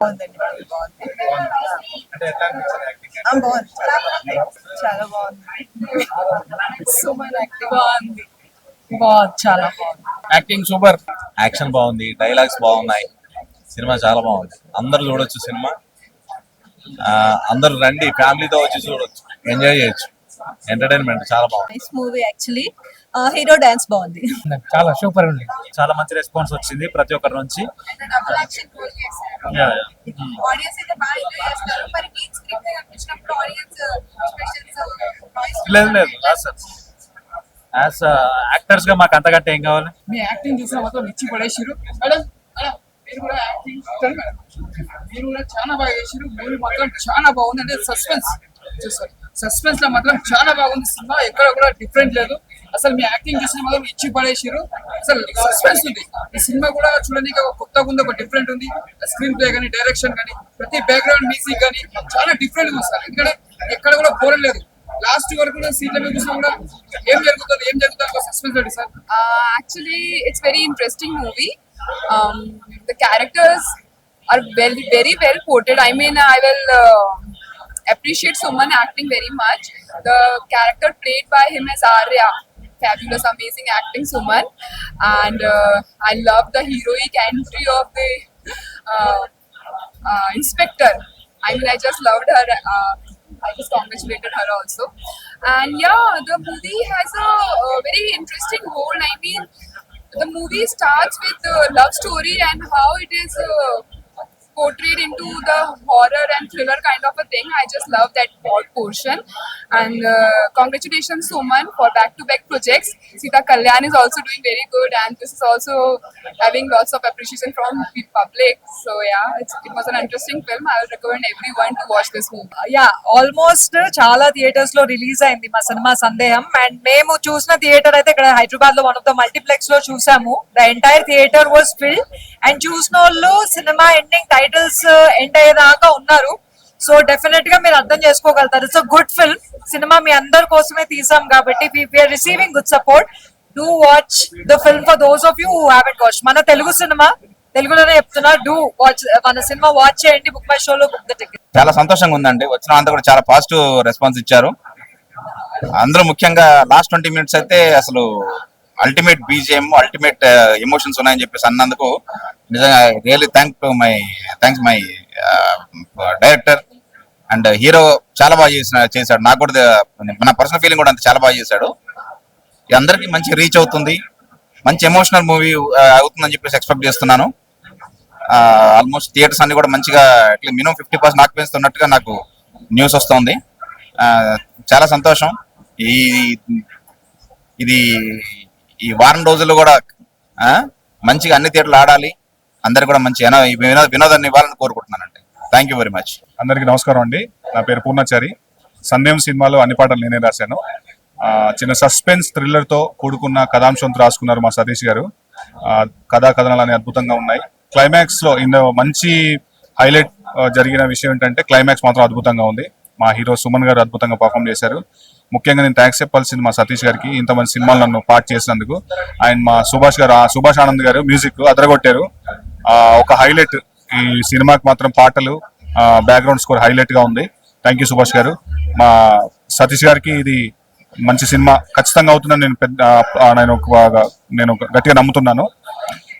బాగుందండి. బాగుంది. చాలా బాగుంది. సుమన్ యాక్టింగ్ బాగుంది. చాలా బాగుంది. యాక్టింగ్ సూపర్, యాక్షన్ బాగుంది, డైలాగ్స్ బాగున్నాయి. సినిమా చాలా బాగుంది. అందరూ చూడొచ్చు సినిమా. అందరూ రండి, ఫ్యామిలీతో వచ్చి చూడొచ్చు, ఎంజాయ్ చేయొచ్చు. ఎంటర్టైన్మెంట్ చాలా బాగుంది. Nice movie actually. Hero dance బాగుంది. చాలా సూపర్ ఉంది. చాలా మంచి రెస్పాన్స్ వచ్చింది ప్రతి ఒక్కరి నుంచి. లేదు లేదు, యాజ్ యాక్టర్స్ గా మాకు అంతకంటే ఏం కావాలి. మీ యాక్టింగ్ చూసిన మొత్తం ఇచ్చి పడేసిరు మేడం. మీరు కూడా యాక్టింగ్ చేస్తారు మేడం. మీరు కూడా చాలా బాగా చేసిరు. మూవీ మాత్రం చాలా బాగుంది. అంటే సస్పెన్స్ లో మాత్రం చాలా బాగుంది. సినిమా ఎక్కడ కూడా డిఫరెంట్ లేదు. అసలు మీ యాక్టింగ్ చూసిన మాత్రం ఇచ్చి పడేసిరు. అసలు సస్పెన్స్ ఉంది. ఈ సినిమా కూడా చూడడానికి ఒక కొత్తగా ఉంది, ఒక డిఫరెంట్ ఉంది. స్క్రీన్ ప్లే కానీ, డైరెక్షన్ కానీ, ప్రతి బ్యాక్గ్రౌండ్ మ్యూజిక్ కానీ చాలా డిఫరెంట్ ఉంది సార్. ఎందుకంటే ఎక్కడ కూడా బోర్ లేదు. లాస్ట్ వరకు సీట్ల మీద చూసినా కూడా ఏం జరుగుతుంది సస్పెన్స్ ఉంది sir. Actually, it's very interesting movie. The characters are very well portrayed. I mean, I will appreciate Suman acting very much. The character played by him is Arya. Fabulous, amazing acting, Suman. And I love the heroic entry of the inspector. I mean, I just loved her. I just congratulated her also. And yeah, the movie has a very interesting whole. I mean, the movie starts with a love story and how it is portrayed into the horror and thriller kind of a thing. I just love that portion. And congratulations, Suman, for back-to-back projects. Sita Kalyan is also doing very good, and this is also having lots of appreciation from the public. So yeah, it was an interesting film. I would recommend everyone to watch this movie. Almost చాలా theatres లో release అయింది మా cinema సందేహం. And మేము చూసిన theatre అయితే ఇక్కడ హైదరాబాద్ లో వన్ ఆఫ్ ద మల్టీప్లెక్స్ లో చూసాము. The entire theatre was field. And చూసిన వాళ్ళు సినిమా ఎండింగ్ టైటిల్స్ ఎండ్ అయ్యేదాకా ఉన్నారు. సో డెఫినెట్ గా మీరు అర్థం చేసుకోగలుగుతారు. It's a good film. Cinema మీ అందరి కోసమే తీసాం కాబట్టి we are receiving good support. Do watch the film for those of you who haven't watch. మన తెలుగు సినిమా, తెలుగులోనే చెప్తున్నా, డూ వాచ్ మన సినిమా. వాచ్ చేయండి. బుక్ మై షోలో బుక్ ద టికెట్. చాలా సంతోషంగా ఉందండి. వచ్చిన అంతా కూడా చాలా పాజిటివ్ రెస్పాన్స్ ఇచ్చారు అందరూ. ముఖ్యంగా లాస్ట్ 20 minutes అయితే అసలు అల్టిమేట్ బీజిఎం, అల్టిమేట్ ఎమోషన్స్ ఉన్నాయని చెప్పేసి అన్నందుకు నిజంగా really thanks my director and hero. చాలా బాగా చేశాడు. నాకు కూడా నా పర్సనల్ ఫీలింగ్ కూడా అంత చాలా బాగా చేశాడు. అందరికీ మంచి రీచ్ అవుతుంది, మంచి ఎమోషనల్ మూవీ అవుతుందని చెప్పేసి ఎక్స్పెక్ట్ చేస్తున్నాను. ఆల్మోస్ట్ థియేటర్స్ అన్ని కూడా మంచిగా మినిమం 50% ఆక్యుపెన్సీ ఉన్నట్టుగా నాకు న్యూస్ వస్తుంది. చాలా సంతోషం. ఇది ఈ వారం రోజుల్లో కూడా మంచిగా అన్ని థియేటర్లు ఆడాలి. అందరు కూడా మంచి వినోదాన్ని ఇవ్వాలని కోరుకుంటున్నానండి. Thank you very much. అందరికీ నమస్కారం అండి. నా పేరు పూర్ణచారి. సందేహం సినిమాలో అన్ని పాటలు నేనే రాశాను. చిన్న సస్పెన్స్ థ్రిల్లర్ తో కూడుకున్న కథాంశంతో రాసుకున్నారు మా సతీష్ గారు. కథా కథనాలు అన్ని అద్భుతంగా ఉన్నాయి. క్లైమాక్స్ లో మంచి హైలైట్ జరిగిన విషయం ఏంటంటే క్లైమాక్స్ మాత్రం అద్భుతంగా ఉంది. మా హీరో సుమన్ గారు అద్భుతంగా పర్ఫామ్ చేశారు. ముఖ్యంగా నేను థ్యాంక్స్ చెప్పాల్సింది మా సతీష్ గారికి, ఇంతమంది సినిమాలు నన్ను పార్ట్ చేసినందుకు. అండ్ మా సుభాష్ ఆనంద్ గారు మ్యూజిక్ అదరగొట్టారు. ఒక హైలైట్ ఈ సినిమాకి మాత్రం పాటలు, బ్యాక్గ్రౌండ్ స్కోర్ హైలైట్ గా ఉంది. థ్యాంక్ యూ సుభాష్ గారు. మా సతీష్ గారికి ఇది మంచి సినిమా ఖచ్చితంగా అవుతుందని నేను గట్టిగా నమ్ముతున్నాను.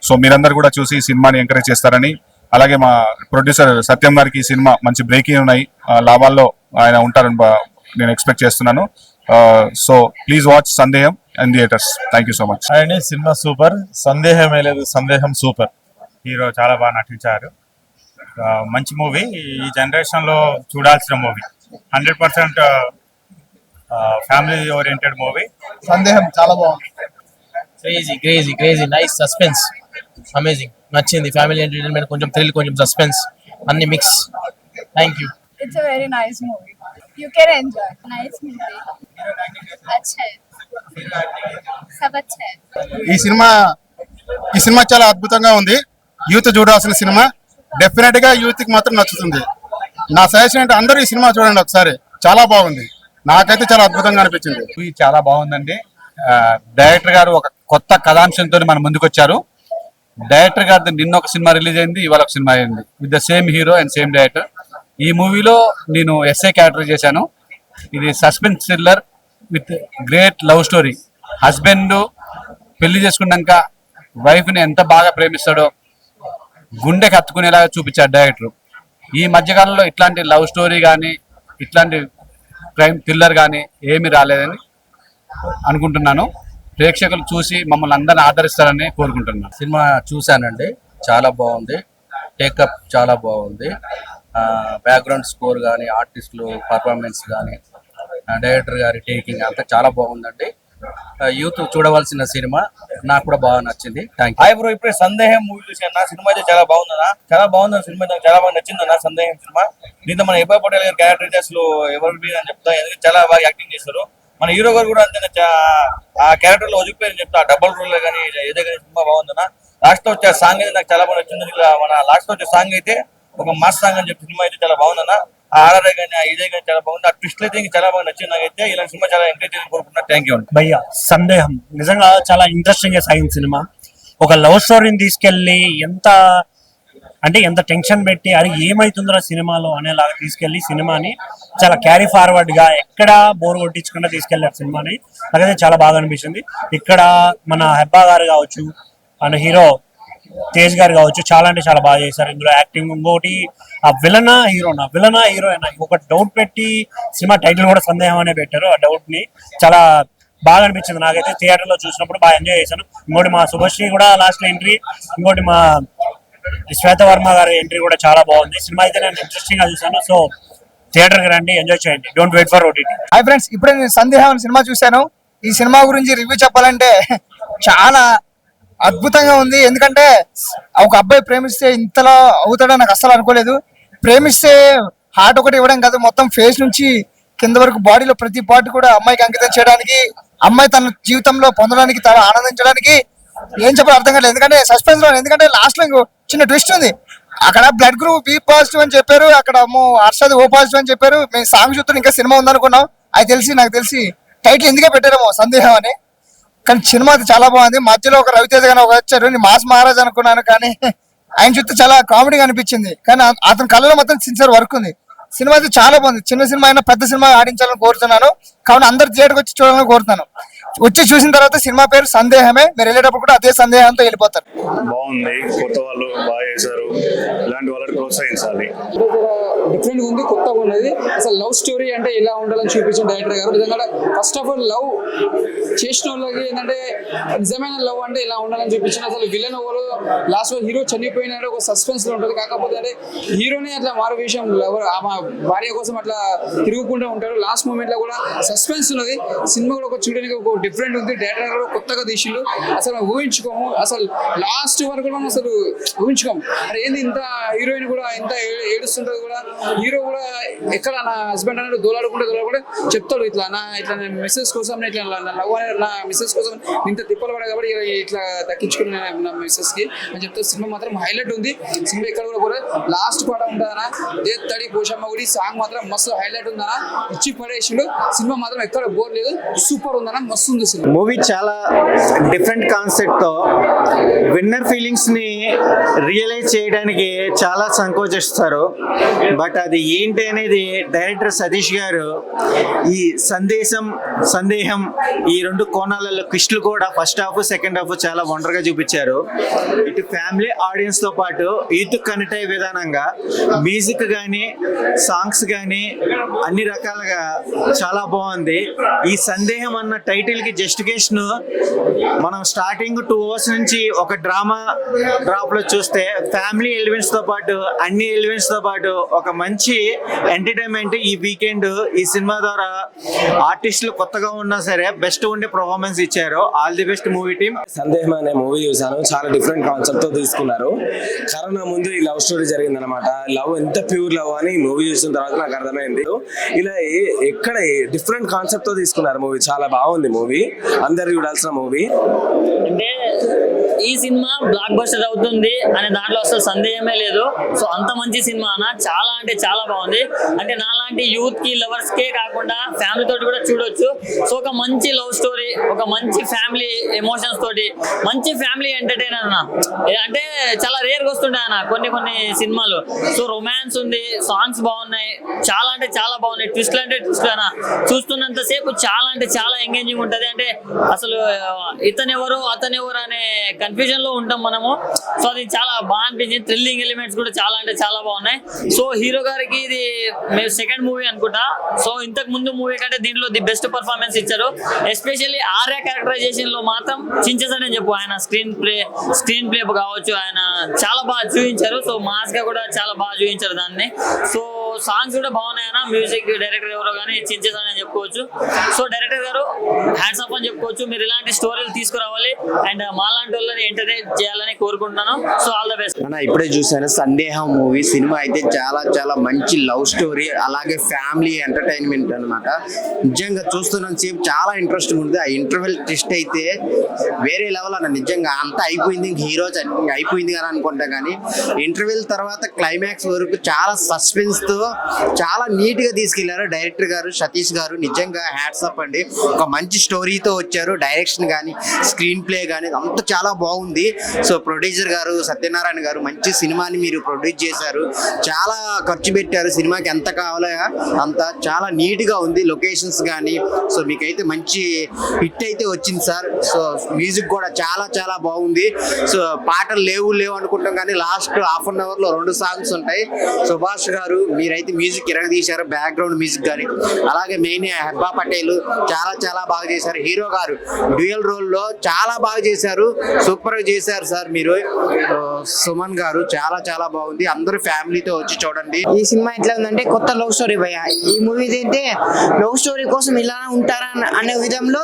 సో మీరందరూ కూడా చూసి ఈ సినిమాని ఎంకరేజ్ చేస్తారని, అలాగే మా ప్రొడ్యూసర్ సత్యం గారికి ఈ సినిమా మంచి బ్రేకింగ్ ఉన్నాయి, లాభాల్లో ఆయన ఉంటారని నేను ఎక్స్పెక్ట్ చేస్తున్నాను. సో ప్లీజ్ వాచ్ సందేహం in theatres. Thank you so much. And cinema super, సందేహమే లేదు, సందేహం సూపర్. హీరో చాలా బాగా నటించారు. మంచి మూవీ, ఈ జనరేషన్ లో చూడాల్సిన మూవీ. 100% family oriented movie. సందేహం చాలా బాగుంది. క్రేజీ నైస్ సస్పెన్స్, అమేజింగ్, నచ్చింది. ఫ్యామిలీ ఎంటర్టైన్మెంట్, కొంచెం థ్రిల్, కొంచెం సస్పెన్స్, అన్ని mix. Thank you. It's a very nice movie. You can enjoy. Nice movie. अच्छा है. सब अच्छा है. ఈ సినిమా చాలా అద్భుతంగా ఉంది. యూత్ చూడాల్సిన సినిమా. డెఫినెట్ గా యూత్ కి మాత్రం నచ్చుతుంది. నా సజెషన్ అంటే అందరూ ఈ సినిమా చూడండి ఒకసారి. చాలా బాగుంది. నాకైతే చాలా అద్భుతంగా అనిపించింది. చాలా బాగుందండి. డైరెక్టర్ గారు ఒక కొత్త కథాంశంతో మన ముందుకు వచ్చారు. డైరెక్టర్ గారి నిన్న ఒక సినిమా రిలీజ్ అయింది, ఇవాళ ఒక సినిమా అయింది with the same hero and same director. ఈ మూవీలో నేను ఎస్ఐ క్యారెక్టర్ చేశాను. ఇది suspense thriller with great love story. Husband పెళ్లి చేసుకున్నాక వైఫ్ని ఎంత బాగా ప్రేమిస్తాడో గుండెకి హత్తుకునేలాగా చూపించాడు డైరెక్టర్. ఈ మధ్యకాలంలో ఇట్లాంటి లవ్ స్టోరీ కానీ ఇట్లాంటి క్రైమ్ థ్రిల్లర్ కానీ ఏమీ రాలేదని అనుకుంటున్నాను. ప్రేక్షకులు చూసి మమ్మల్ని అందరిని ఆదరిస్తారని కోరుకుంటున్నాను. సినిమా చూశానండి, చాలా బాగుంది. టేకప్ చాలా బాగుంది. బ్యాక్గ్రౌండ్ స్కోర్ కానీ, ఆర్టిస్టులు పర్ఫార్మెన్స్ కానీ, డైరెక్టర్ గారి టేకింగ్ అంతా చాలా బాగుందండి. యూత్ చూడవలసిన సినిమా, నాకు కూడా బాగా నచ్చింది. Thank you. హాయ్ బ్రో, ఇప్పుడే సందేహం మూవీ చూసాను. సినిమా అయితే చాలా బాగుందన్నా, చాలా బాగుంది సినిమా, నాకు చాలా బాగా నచ్చిందన్నా సందేహం సినిమా. దీంతో మన ఎబ్బా పటేల్ గారి క్యారెక్టర్ అసలు ఎవరు అని చెప్తా, ఎందుకంటే చాలా బాగా యాక్టింగ్ చేస్తారు. మన హీరో గారు కూడా అంతే ఆ క్యారెక్టర్ లో ఒదిగిపోయి చెప్తా, డబుల్ రోల్ కానీ ఏదే కానీ సినిమా బాగుందన్నా. లాస్ట్ లో వచ్చే సాంగ్ అయితే నాకు చాలా బాగా నచ్చింది. మన లాస్ట్ లో వచ్చే సాంగ్ అయితే ఒక మాస్ సాంగ్ అని చెప్పి సినిమా అయితే చాలా బాగుందన్నా. ఆ ఆర్ఆర్ కానీ ఆ ఇదే కానీ చాలా బాగుంది. ఆ ట్విస్ట్ అయితే చాలా బాగా నచ్చింది నాకైతే. ఇలాంటి సినిమా చాలా ఎంకరేజ్ చేయాలని కోరుకుంటున్నా. Thank you. భయ్యా సందేహం నిజంగా చాలా ఇంట్రెస్టింగ్ గా సాగింది సినిమా. ఒక లవ్ స్టోరీని తీసుకెళ్లి ఎంత టెన్షన్ పెట్టి అది ఏమైతుందో సినిమాలో అనేలాగా తీసుకెళ్లి సినిమాని చాలా క్యారీ ఫార్వర్డ్ గా ఎక్కడ బోర్ కొట్టించకుండా తీసుకెళ్లారు సినిమాని. నాకైతే చాలా బాగా అనిపించింది. ఇక్కడ మన హెబ్బా గారు కావచ్చు, మన హీరో తేజ్ గారు కావచ్చు, చాలా అంటే చాలా బాగా చేశారు ఇందులో యాక్టింగ్. ఇంకోటి ఆ విలనా హీరోయినా ఒక డౌట్ పెట్టి సినిమా టైటిల్ కూడా సందేహం అనే పెట్టారు. ఆ డౌట్ ని చాలా బాగా అనిపించింది నాకైతే. థియేటర్ లో చూసినప్పుడు బాగా ఎంజాయ్ చేశాను. ఇంకోటి మా శుభశ్రీ కూడా లాస్ట్ లో ఎంట్రీ, ఇంకోటి మా శ్వేతవర్మ గారి ఎంట్రీ కూడా చాలా బాగుంది. సినిమా అయితే నేను ఇంట్రెస్టింగ్ గా చూసాను. సో థియేటర్ కి రండి, ఎంజాయ్ చేయండి. Don't wait for OTT. Hi friends, ఇప్పుడే నేను సందేహం సినిమా చూశాను. ఈ సినిమా గురించి రివ్యూ చెప్పాలంటే చాలా అద్భుతంగా ఉంది. ఎందుకంటే ఒక అబ్బాయి ప్రేమిస్తే ఇంతలో అవుతాడో నాకు అస్సలు అనుకోలేదు. ప్రేమిస్తే హార్ట్ ఒకటి ఇవ్వడం కాదు, మొత్తం ఫేస్ నుంచి కింద వరకు బాడీలో ప్రతి పార్ట్ కూడా అమ్మాయికి అంకితం చేయడానికి, అమ్మాయి తన జీవితంలో పొందడానికి, తన ఆనందించడానికి ఏం చెప్పాలో అర్థం కాలేదు. ఎందుకంటే సస్పెన్స్ లో, ఎందుకంటే లాస్ట్ లో ఇంకో చిన్న ట్విస్ట్ ఉంది. అక్కడ బ్లడ్ గ్రూప్ బి పాజిటివ్ అని చెప్పారు, అక్కడ హర్షద్ ఓ పాజిటివ్ అని చెప్పారు. మేము సాంగ్ చూస్తున్నాం, ఇంకా సినిమా ఉందనుకున్నాం. అది నాకు తెలిసి టైటిల్ ఎందుకే పెట్టారేమో సందేహం అని. కానీ సినిమా అయితే చాలా బాగుంది. మధ్యలో ఒక రవితేజ గారు వచ్చారు, నేను మాస్ మహారాజ్ అనుకున్నాను, కానీ ఆయన చూస్తే చాలా కామెడీగా అనిపించింది. కానీ అతని కళ్ళలో మొత్తం సిన్సియర్ వర్క్ ఉంది. సినిమా అయితే చాలా బాగుంది. చిన్న సినిమా అయినా పెద్ద సినిమా ఆడించాలని కోరుతున్నాను. కావున అందరు థియేటర్కి వచ్చి చూడాలని కోరుతున్నాను. వచ్చి చూసిన తర్వాత సినిమా పేరు సందేహమే, మీరు వెళ్ళేటప్పుడు కూడా అదే సందేహంతో వెళ్ళిపోతారు. బాగుంది, కొత్త వాళ్ళు బాగా చేశారు, ఇలాంటి వాళ్ళని ప్రోత్సహించాలి. డిఫరెంట్ ఉంది, కొత్తగా ఉన్నది. అసలు లవ్ స్టోరీ అంటే ఎలా ఉండాలని చూపించిన డైరెక్టర్ గారు. నిజంగా ఫస్ట్ ఆఫ్ ఆల్ లవ్ చేసిన వాళ్ళకి ఏంటంటే నిజమైన లవ్ అంటే ఇలా ఉండాలని చూపించిన. అసలు విలన్ ఎవరు, లాస్ట్ లో హీరో చనిపోయినాడు, ఒక సస్పెన్స్ లో ఉంటుంది. కాకపోతే అంటే హీరోనే అట్లా మారు విషయం లవర్ ఆమె భార్య కోసం అట్లా తిరుగుకుంటూ ఉంటారు. లాస్ట్ మూమెంట్ లో కూడా సస్పెన్స్ ఉన్నది. సినిమా కూడా ఒక చూడడానికి ఒక డిఫరెంట్ ఉంది. డైరెక్టర్ గారు కొత్తగా తీసిండు. అసలు ఊహించుకోము, అసలు లాస్ట్ వరకు కూడా అసలు ఊహించుకోము. అరే ఏంది ఇంత హీరోయిన్ కూడా ఎంత ఏడుస్తుంటది కూడా, హీరో కూడా ఎక్కడ నా హస్బెండ్ అనేది దోలాడుకుంటే కూడా చెప్తాడు, ఇట్లా నా మిస్సెస్ కోసం ఇట్లా లవ్ అనే నా మిస్సెస్ కోసం ఇంత తిప్పలు పడే కాబట్టి ఇట్లా దక్కించుకుని నా మిస్సెస్ కి అని చెప్తే సినిమా మాత్రం హైలైట్ ఉంది. సినిమా ఎక్కడ కూడా లాస్ట్ పాట ఉంటుందనా, ఏ తడి పోషమ్మ గుడి సాంగ్ మాత్రం మస్తు హైలైట్ ఉందనా, ఇచ్చి పడేసిండు. సినిమా మాత్రం ఎక్కడ బోర్ లేదు, సూపర్ ఉందనా, మస్తు ఉంది సినిమా. మూవీ చాలా డిఫరెంట్ కాన్సెప్ట్ తో విన్నర్ ఫీలింగ్స్ ని రియలైజ్ చేయడానికి చాలా సంకోచిస్తారు. బట్ అది ఏంటి అనేది డైరెక్టర్ సతీష్ గారు ఈ సందేహం ఈ రెండు కోణాలలో క్విస్టులు కూడా ఫస్ట్ హాఫ్ సెకండ్ హాఫ్ చాలా వండర్ గా చూపించారు. ఇటు ఫ్యామిలీ ఆడియన్స్ తో పాటు యూత్ కనెక్ట్ అయ్యే విధానంగా మ్యూజిక్ కానీ సాంగ్స్ కానీ అన్ని రకాలుగా చాలా బాగుంది. ఈ సందేహం అన్న టైటిల్ కి జస్టిఫికేషన్ మనం స్టార్టింగ్ 2 hours నుంచి ఒక డ్రామా డ్రాప్ లో చూస్తే ఫ్యామిలీ ఎలిమెంట్స్ తో పాటు అన్ని ఎలిమెంట్స్ తో పాటు ఒక మంచి ఎంటర్టైన్మెంట్ ఈ వీకెండ్ ఈ సినిమా ద్వారా ఆర్టిస్టులు కొత్తగా ఉన్నా సరే బెస్ట్ ఉండే పర్ఫార్మెన్స్ ఇచ్చారు. All the best movie team. సందేహం అనే మూవీ చూసాను, చాలా డిఫరెంట్ కాన్సెప్ట్ తో తీసుకున్నారు. కరోనా ముందు ఈ లవ్ స్టోరీ జరిగింది అనమాట. లవ్ ఎంత ప్యూర్ లవ్ అని మూవీ చూసిన తర్వాత నాకు అర్థమైంది. ఇలా ఎక్కడ డిఫరెంట్ కాన్సెప్ట్ తో తీసుకున్నారు మూవీ. చాలా బాగుంది మూవీ, అందరు చూడాల్సిన మూవీ. అంటే ఈ సినిమా బ్లాక్ బస్టర్ అవుతుంది అనే దాంట్లో అసలు సందేహమే లేదు. సో అంత మంచి సినిమా అన్న, చాలా అంటే చాలా బాగుంది. అంటే నాలాంటి యూత్ కి లవర్స్ కే కాకుండా ఫ్యామిలీ తోటి కూడా చూడొచ్చు. సో ఒక మంచి లవ్ స్టోరీ, ఒక మంచి ఫ్యామిలీ ఎమోషన్స్ తోటి, మంచి ఫ్యామిలీ ఎంటర్టైనర్ అన్న. అంటే చాలా రేర్ గా వస్తుంటాయి అన్న కొన్ని సినిమాలు. సో రొమాన్స్ ఉంది, సాంగ్స్ బాగున్నాయి, చాలా అంటే చాలా బాగున్నాయి. ట్విస్ట్ అంటే ట్విస్ట్ అన్న, చూస్తున్నంత సేపు చాలా అంటే చాలా ఎంగేజింగ్ ఉంటది. అంటే అసలు ఇతనెవరు అతనెవరు అనే కన్ఫ్యూజన్ లో ఉంటాం మనము. సో అది చాలా బాగా అనిపించింది. థ్రిల్లింగ్ ఎలిమెంట్స్ కూడా చాలా అంటే చాలా బాగున్నాయి. సో హీరో గారికి ఇది సెకండ్ మూవీ అనుకుంటా. సో ఇంతకు ముందు మూవీ కంటే దీంట్లో ది బెస్ట్ పర్ఫార్మెన్స్ ఇచ్చారు. ఎస్పెషల్లీ ఆర్య క్యారెక్టరైజేషన్ లో మాత్రం చించేసాడని చెప్పు. ఆయన స్క్రీన్ ప్లే కావచ్చు, ఆయన చాలా బాగా చూపించారు. సో మాస్ గా కూడా చాలా బాగా చూపించారు దాన్ని. సో సాంగ్స్ కూడా బాగున్నాయన్న. మ్యూజిక్ డైరెక్టర్ ఎవరో కానీ చించేసాడని చెప్పుకోవచ్చు. సో డైరెక్టర్ గారు హ్యాట్స్ ఆఫ్ అని చెప్పుకోవచ్చు. మీరు ఇలాంటి స్టోరీలు తీసుకురావాలి అండ్ మాలాంటి వాళ్ళని ఎంటర్టైన్ చేయాలని కోరుకుంటున్నాను. So all the best. ఇప్పుడే చూసాను సందేహం మూవీ. సినిమా అయితే చాలా చాలా మంచి లవ్ స్టోరీ, అలాగే ఫ్యామిలీ ఎంటర్టైన్మెంట్ అన్నమాట. నిజంగా చూస్తున్నంత సేపు చాలా ఇంట్రెస్టింగ్ ఉంది. ఆ ఇంటర్వెల్ ట్విస్ట్ అయితే వేరే లెవెల్ అన్న. నిజంగా అంతా అయిపోయింది, హీరో అయిపోయింది కదా అనుకుంటా, కానీ ఇంటర్వెల్ తర్వాత క్లైమాక్స్ వరకు చాలా సస్పెన్స్ తో చాలా నీట్ గా తీసుకెళ్లారు డైరెక్టర్ గారు, సతీష్ గారు. నిజంగా హ్యాట్స్ అప్ అండి. ఒక మంచి స్టోరీతో వచ్చారు. డైరెక్షన్ కానీ స్క్రీన్ ప్లే కానీ అంతా చాలా బాగుంది. సో ప్రొడ్యూసర్ గారు సత్యనారాయణ గారు మంచి సినిమాని మీరు ప్రొడ్యూస్ చేశారు. చాలా ఖర్చు పెట్టారు. సినిమాకి ఎంత కావాలో అంత చాలా నీట్ గా ఉంది. లొకేషన్స్ కానీ సో మీకైతే మంచి హిట్ అయితే వచ్చింది సార్. సో మ్యూజిక్ కూడా చాలా చాలా బాగుంది. సో పాటలు లేవు అనుకుంటాం, కానీ లాస్ట్ హాఫ్ అన్ అవర్ లో 2 సాంగ్స్ ఉంటాయి. సుభాష్ గారు మీరైతే మ్యూజిక్ ఇరగదీశారు, బ్యాక్గ్రౌండ్ మ్యూజిక్ కానీ. అలాగే మెయిన్ హెబ్బా పటేల్ చాలా చాలా బాగా చేశారు. హీరో గారు డ్యూయల్ రోల్ లో చాలా బాగా చేశారు, సూపర్ గా చేశారు సార్ మీరు. సుమన్ గారు చాలా చాలా బాగుంది. అందరూ ఫ్యామిలీతో వచ్చి చూడండి. ఈ సినిమా ఎట్లా ఉందంటే కొత్త లవ్ స్టోరీ భయ. ఈ మూవీ అయితే లవ్ స్టోరీ కోసం ఇలా ఉంటారా అనే విధంలో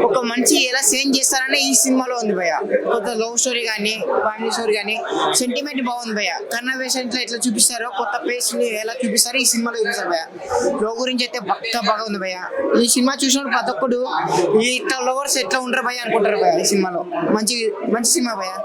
ఒక మంచి ఎలా చేంజ్ చేస్తారని ఈ సినిమాలో ఉంది భయ. కొత్త లవ్ స్టోరీ కానీ ఫ్యామిలీ స్టోరీ కానీ సెంటిమెంట్ బాగుంది భయ. కన్వర్సేషన్ ఎట్లా చూపిస్తారో, కొత్త పేస్ ని ఎలా చూపిస్తారో ఈ సినిమాలో చూపిస్తారు భయ. లవ్ గురించి అయితే బాగా ఉంది భయ. ఈ సినిమా చూసినప్పుడు ప్రతి ఒక్కడు ఈ ఇట్లా లవర్స్ ఎట్లా ఉంటారు భయ అనుకుంటారు భయ. ఈ సినిమాలో మంచి సినిమా భయ.